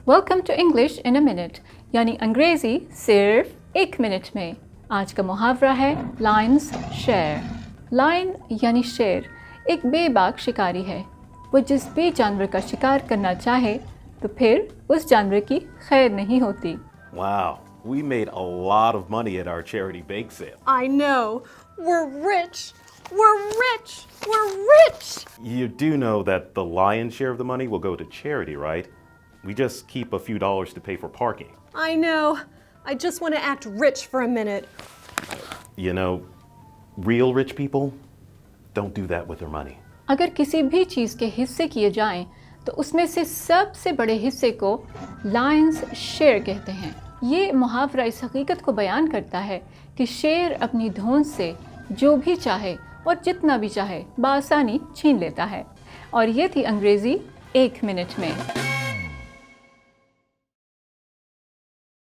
Welcome to English in a minute, यानी अंग्रेज़ी सिर्फ एक मिनट में। आज का मुहावरा है लायंस शेर। लायन यानी शेर एक बेबाक शिकारी है। वो जिस भी जानवर का शिकार करना चाहे तो फिर उस जानवर की खैर नहीं होती। Wow, we made a lot of money at our charity bake sale. I know. We're rich. We're rich. We're rich. You do know that the lion's share of the money will go to charity, right? We just keep a few dollars to pay for parking. I know. I just want to act rich for a minute. You know, real rich people don't do that with their money. अगर किसी भी चीज़ के हिस्से किए जाएं तो उसमें से सबसे बड़े हिस्से को लायंस शेर कहते हैं। ये मुहावरा इस हकीकत को बयान करता है कि शेर अपनी धौंस से जो भी चाहे और जितना भी चाहे बआसानी छीन लेता है। और ये थी अंग्रेज़ी एक मिनट में।